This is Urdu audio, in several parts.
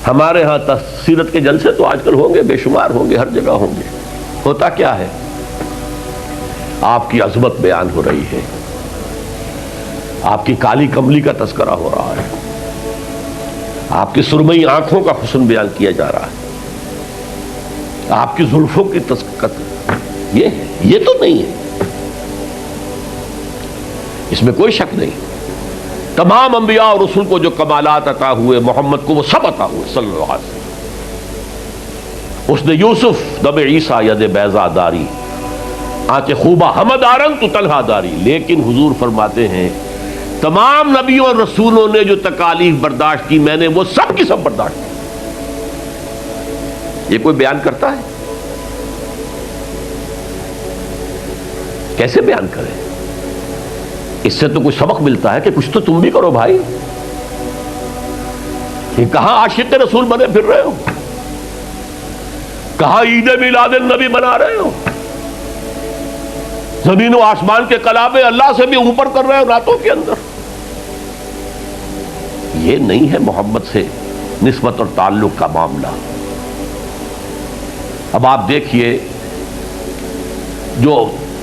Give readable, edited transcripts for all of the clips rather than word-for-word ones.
ہمارے ہاں سیرت کے جلسے تو آج کل ہوں گے، بے شمار ہوں گے، ہر جگہ ہوں گے. ہوتا کیا ہے؟ آپ کی عظمت بیان ہو رہی ہے، آپ کی کالی کملی کا تذکرہ ہو رہا ہے، آپ کی سرمئی آنکھوں کا حسن بیان کیا جا رہا ہے، آپ کی زلفوں کی یہ تو نہیں ہے، اس میں کوئی شک نہیں. تمام انبیاء اور رسول کو جو کمالات عطا ہوئے، محمد کو وہ سب عطا ہوئے صلی اللہ علیہ وسلم. اس نے یوسف دم عیسیٰ ید بیضا داری آنچ خوبہ حمد آرن تو تنہا داری. لیکن حضور فرماتے ہیں تمام نبیوں اور رسولوں نے جو تکالیف برداشت کی، میں نے وہ سب کی سب برداشت کی. یہ کوئی بیان کرتا ہے؟ کیسے بیان کرے؟ اس سے تو کچھ سبق ملتا ہے کہ کچھ تو تم بھی کرو بھائی. یہ کہاں عاشق رسول بنے پھر رہے ہو؟ کہاں عید میلاد النبی بنا رہے ہو؟ زمین و آسمان کے کلابے اللہ سے بھی اوپر کر رہے ہو راتوں کے اندر. یہ نہیں ہے محمد سے نسبت اور تعلق کا معاملہ. اب آپ دیکھیے، جو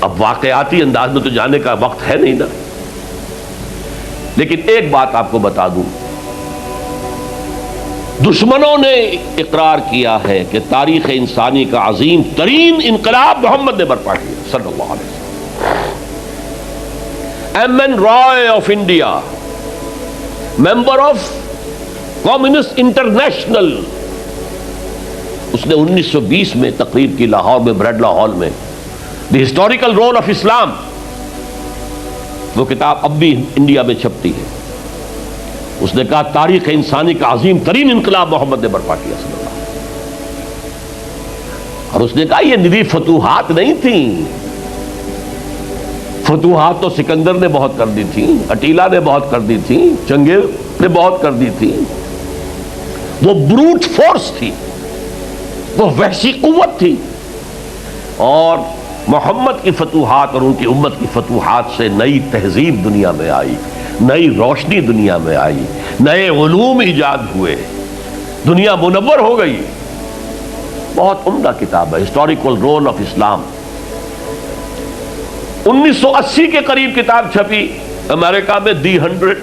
اب واقعاتی انداز میں تو جانے کا وقت ہے نہیں نا، لیکن ایک بات آپ کو بتا دوں، دشمنوں نے اقرار کیا ہے کہ تاریخ انسانی کا عظیم ترین انقلاب محمد نے برپا کیا صلی اللہ علیہ وسلم. M N Roy of India, member of Communist International, اس نے 1920 میں تقریر کی لاہور میں، بریڈلا ہال میں، دی ہسٹوریکل رول آف اسلام. وہ کتاب اب بھی انڈیا میں چھپتی ہے. اس نے کہا تاریخ انسانی کا عظیم ترین انقلاب محمد نے برپا کیا صلی اللہ علیہ وسلم. اور اس نے کہا یہ نری فتوحات نہیں تھیں. فتوحات تو سکندر نے بہت کر دی تھی، اٹیلا نے بہت کر دی تھی، چنگیز نے بہت کر دی تھی. وہ بروٹ فورس تھی، وہ وحشی قوت تھی. اور محمد کی فتوحات اور ان کی امت کی فتوحات سے نئی تہذیب دنیا میں آئی، نئی روشنی دنیا میں آئی، نئے علوم ایجاد ہوئے، دنیا منور ہو گئی. بہت عمدہ کتاب ہے، ہسٹوریکل رول آف اسلام. 1980 کے قریب کتاب چھپی امریکہ میں، دی 100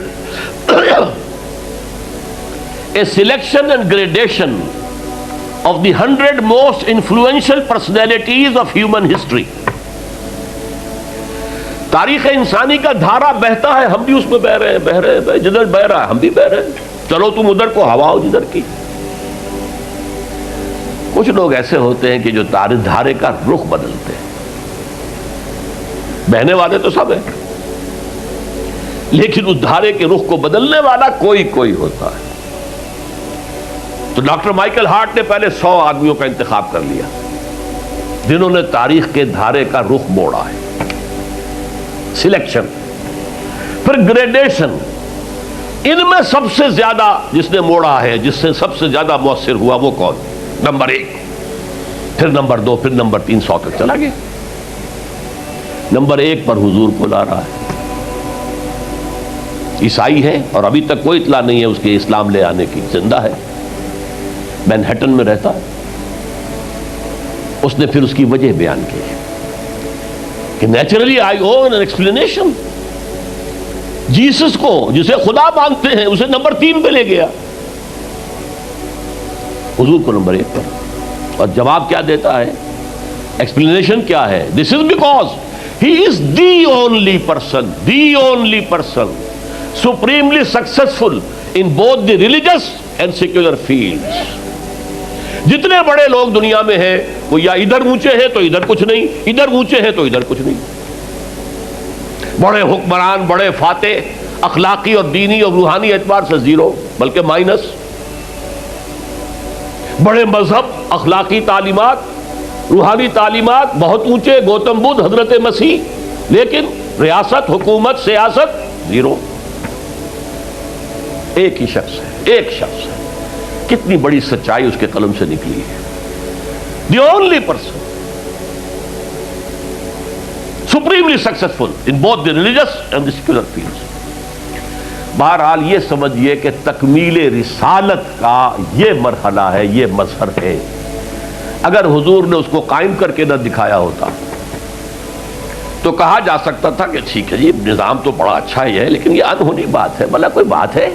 a selection and gradation of the 100 most influential personalities of human history. تاریخ انسانی کا دھارا بہتا ہے، ہم بھی اس میں بہ رہے ہیں، جدھر بہ رہا ہے ہم بھی بہ رہے ہیں. چلو تم ادھر کو ہوا ہو جدھر کی. کچھ لوگ ایسے ہوتے ہیں کہ جو دھارے کا رخ بدلتے ہیں. بہنے والے تو سب ہیں، لیکن اس دھارے کے رخ کو بدلنے والا کوئی ہوتا ہے. تو ڈاکٹر مائیکل ہارٹ نے پہلے 100 آدمیوں کا انتخاب کر لیا جنہوں نے تاریخ کے دھارے کا رخ موڑا ہے. سلیکشن، پھر گریڈیشن. ان میں سب سے زیادہ جس نے موڑا ہے، جس سے سب سے زیادہ مؤثر ہوا، وہ کون؟ نمبر 1، پھر نمبر 2، پھر نمبر 3، 100 تک چلا گیا. نمبر 1 پر حضور کو لا رہا ہے. عیسائی ہے اور ابھی تک کوئی اطلاع نہیں ہے اس کے اسلام لے آنے کی. زندہ ہے، مینہٹن میں رہتا ہے. اس نے پھر اس کی وجہ بیان کی کہ naturally I own an explanation. Jesus کو جسے خدا مانتے ہیں اسے نمبر 3 پہ لے گیا، حضور کو نمبر 1 پر. اور جواب کیا دیتا ہے؟ ایکسپلینیشن کیا ہے؟ This is because he is the only person supremely successful in both the religious and secular fields. جتنے بڑے لوگ دنیا میں ہیں وہ یا ادھر اونچے ہیں تو ادھر کچھ نہیں، ادھر اونچے ہیں تو ادھر کچھ نہیں. بڑے حکمران، بڑے فاتح، اخلاقی اور دینی اور روحانی اعتبار سے 0 بلکہ مائنس. بڑے مذہب، اخلاقی تعلیمات، روحانی تعلیمات بہت اونچے، گوتم بدھ، حضرت مسیح، لیکن ریاست، حکومت، سیاست 0. ایک ہی شخص ہے. کتنی بڑی سچائی اس کے قلم سے نکلی ہے. دی only person supremely successful in both the religious and the secular fields. بہرحال یہ سمجھیے کہ تکمیل رسالت کا یہ مرحلہ ہے، یہ مظہر ہے۔ اگر حضور نے اس کو قائم کر کے نہ دکھایا ہوتا تو کہا جا سکتا تھا کہ ٹھیک ہے جی نظام تو بڑا اچھا ہی ہے، لیکن یہ انہونی بات ہے، بھلا کوئی بات ہے؟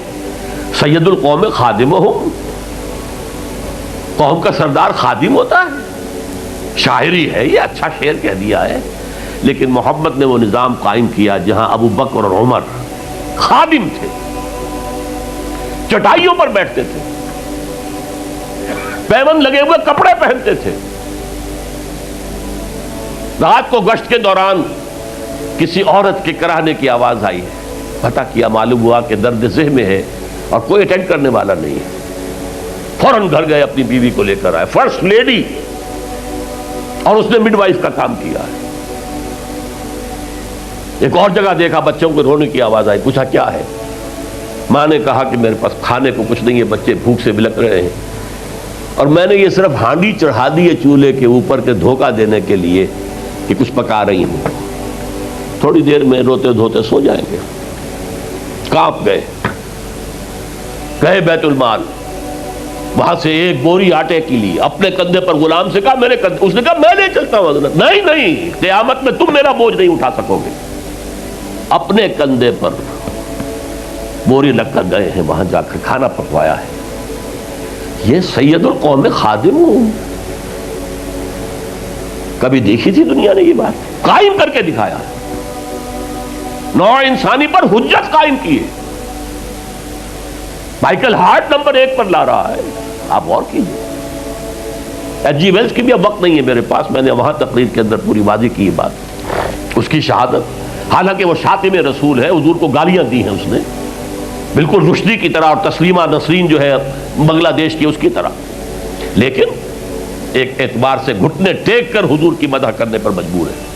سید القوم خادمہم، قوم کا سردار خادم ہوتا ہے؟ شاعری ہے یہ، اچھا شعر کہہ دیا ہے، لیکن محمد نے وہ نظام قائم کیا جہاں ابو بکر اور عمر خادم تھے، چٹائیوں پر بیٹھتے تھے، پیون لگے ہوئے کپڑے پہنتے تھے، رات کو گشت کے دوران کسی عورت کے کراہنے کی آواز آئی ہے، پتہ کیا، معلوم ہوا کہ درد ذہن میں ہے اور کوئی اٹینڈ کرنے والا نہیں ہے، فوراً گھر گئے، اپنی بیوی کو لے کر آئے، فرسٹ لیڈی، اور اس نے مڈ وائف کا کام کیا ہے۔ ایک اور جگہ دیکھا، بچوں کو رونے کی آواز آئی، پوچھا کیا ہے؟ ماں نے کہا کہ میرے پاس کھانے کو کچھ نہیں ہے، بچے بھوک سے بلک رہے ہیں، اور میں نے یہ صرف ہانڈی چڑھا دی ہے چولہے کے اوپر کے دھوکہ دینے کے لیے کہ کچھ پکا رہی ہوں، تھوڑی دیر میں روتے دھوتے سو جائیں گے۔ کانپ گئے، گئے بیت المال، وہاں سے ایک بوری آٹے کی لی، اپنے کندھے پر، غلام سے کہا میرے کندھے، اس نے کہا میں نہیں چلتا ہوں حضرت، نہیں، قیامت میں تم میرا بوجھ نہیں اٹھا سکو گے، اپنے کندھے پر بوری لگ کر گئے ہیں، وہاں جا کر کھانا پکوایا ہے۔ یہ سید القوم خادم ہوں، کبھی دیکھی تھی دنیا نے یہ بات؟ قائم کر کے دکھایا ہے، نوع انسانی پر حجت قائم کی ہے۔ مائیکل ہارٹ نمبر 1 پر لا رہا ہے، آپ غور کیجئے۔ ایچ جی ویلز کی بھی اب وقت نہیں ہے میرے پاس، میں نے وہاں تقریر کے اندر پوری واضح کی یہ بات، اس کی شہادت، حالانکہ وہ شاتم رسول ہے، حضور کو گالیاں دی ہیں اس نے، بالکل رشدی کی طرح، اور تسلیمہ نسرین جو ہے بنگلہ دیش کی اس کی طرح، لیکن ایک اعتبار سے گھٹنے ٹیک کر حضور کی مدح کرنے پر مجبور ہے۔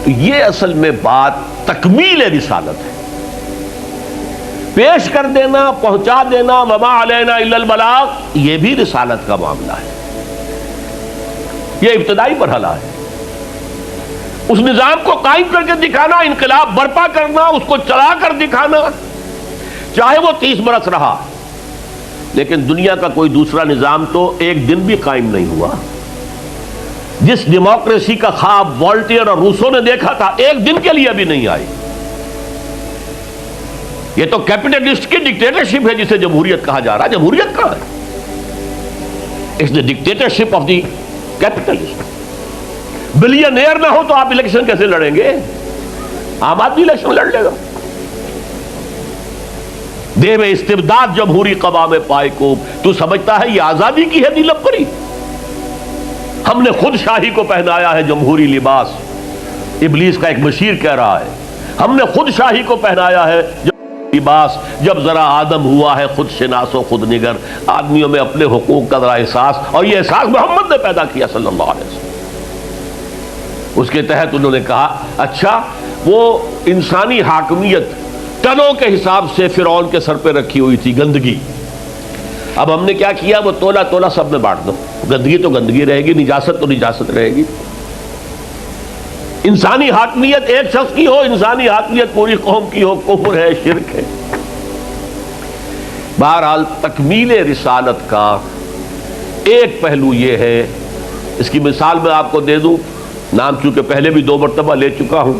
تو یہ اصل میں بات تکمیل رسالت ہے، پیش کر دینا، پہنچا دینا، وما علینا الا البلاغ، یہ بھی رسالت کا معاملہ ہے، یہ ابتدائی مرحلہ ہے۔ اس نظام کو قائم کر کے دکھانا، انقلاب برپا کرنا، اس کو چلا کر دکھانا، چاہے وہ 30 برس رہا، لیکن دنیا کا کوئی دوسرا نظام تو ایک دن بھی قائم نہیں ہوا۔ جس ڈیموکریسی کا خواب والٹیئر اور روسو نے دیکھا تھا، ایک دن کے لیے بھی نہیں آئی۔ یہ تو کیپٹلسٹ کی ڈکٹیٹرشپ ہے جسے جمہوریت کہا جا رہا ہے۔ جمہوریت کہاں ہے؟ It's the dictatorship of the capitalist. Billionaire نہ ہو تو آپ الیکشن کیسے لڑیں گے؟ عام آدمی الیکشن لڑ لے گا۔ دے میں استبداد جمہوری قوام پائے کو، تو سمجھتا ہے یہ آزادی کی ہے نیلم پری؟ ہم نے خود شاہی کو پہنایا ہے جمہوری لباس، ابلیس کا ایک مشیر کہہ رہا ہے، ہم نے خود شاہی کو پہنایا ہے لباس، جب ذرا آدم ہوا ہے خود شناس و خود نگر، آدمیوں میں اپنے حقوق کا ذرا احساس، اور یہ احساس محمد نے پیدا کیا صلی اللہ علیہ وسلم۔ اس کے تحت انہوں نے کہا اچھا وہ انسانی حاکمیت ٹنوں کے حساب سے فرعون کے سر پہ رکھی ہوئی تھی، گندگی، اب ہم نے کیا کیا، وہ تولا تولا سب میں بانٹ دو، گندگی تو گندگی رہے گی، نجاست تو نجاست رہے گی۔ انسانی حاکمیت ایک شخص کی ہو، انسانی حاکمیت پوری قوم کی ہو، کفر ہے، شرک ہے۔ بہرحال تکمیل رسالت کا ایک پہلو یہ ہے، اس کی مثال میں آپ کو دے دوں، نام چونکہ پہلے بھی 2 مرتبہ لے چکا ہوں،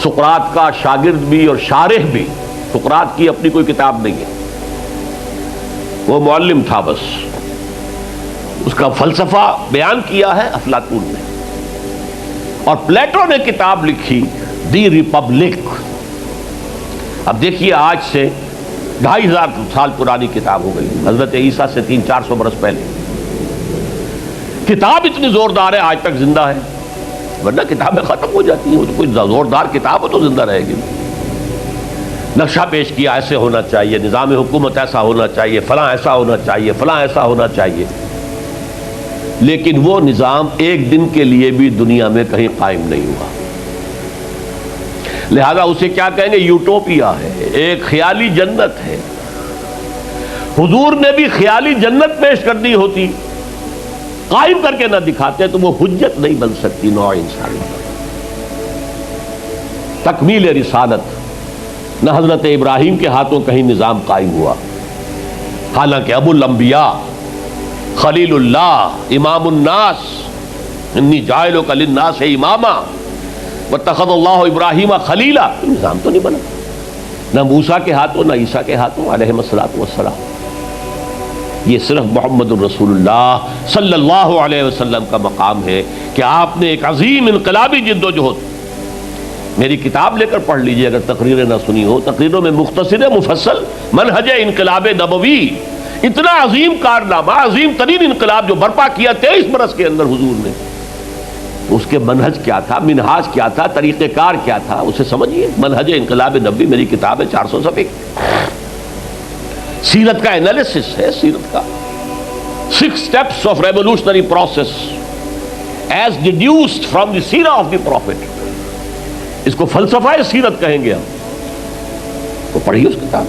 سقراط کا شاگرد بھی اور شارح بھی، سقراط کی اپنی کوئی کتاب نہیں ہے، وہ معلم تھا بس، اس کا فلسفہ بیان کیا ہے افلاطون نے، اور پلیٹو نے کتاب لکھی دی ریپبلک۔ اب دیکھیے آج سے 2500 سال پرانی کتاب ہو گئی، حضرت عیسیٰ سے 300-400 برس پہلے، کتاب اتنی زوردار ہے آج تک زندہ ہے، ورنہ کتابیں ختم ہو جاتی ہیں، وہ تو کوئی زوردار کتاب ہو تو زندہ رہے گی۔ نقشہ پیش کیا ایسے ہونا چاہیے، نظام حکومت ایسا ہونا چاہیے، فلاں ایسا ہونا چاہیے، فلاں ایسا ہونا چاہیے، لیکن وہ نظام ایک دن کے لیے بھی دنیا میں کہیں قائم نہیں ہوا، لہذا اسے کیا کہیں گے؟ یوٹوپیا ہے، ایک خیالی جنت ہے۔ حضور نے بھی خیالی جنت پیش کر دی ہوتی، قائم کر کے نہ دکھاتے تو وہ حجت نہیں بن سکتی نوع انسانی۔ تکمیل رسالت، نہ حضرت ابراہیم کے ہاتھوں کہیں نظام قائم ہوا، حالانکہ ابو الانبیاء، خلیل اللہ، امام الناس، انی جاعلک للناس اماما واتخذ اللہ ابراہیم خلیلا، نظام تو نہیں بنا، نہ موسیٰ کے ہاتھوں نہ عیسیٰ کے ہاتھوں علیہ الصلوۃ والسلام۔ یہ صرف محمد الرسول اللہ صلی اللہ علیہ وسلم کا مقام ہے کہ آپ نے ایک عظیم انقلابی جد و جہد، میری کتاب لے کر پڑھ لیجئے اگر تقریریں نہ سنی ہو، تقریروں میں مختصر مفصل منہج انقلاب نبوی، اتنا عظیم کارنامہ، عظیم ترین انقلاب جو برپا کیا 23 برس کے اندر حضور نے، اس کے منہج کیا تھا، منہاج کیا تھا، طریقہ کار کیا تھا، اسے سمجھیے۔ منہج انقلاب نبوی میری کتاب ہے، 400 صفحے کی، سیرت کا انالیسس ہے، سیرت کا 6 steps of revolutionary process as deduced from the سیرہ of the prophet، اس کو فلسفہ سیرت کہیں گے ہم، تو پڑھیے اس کتاب۔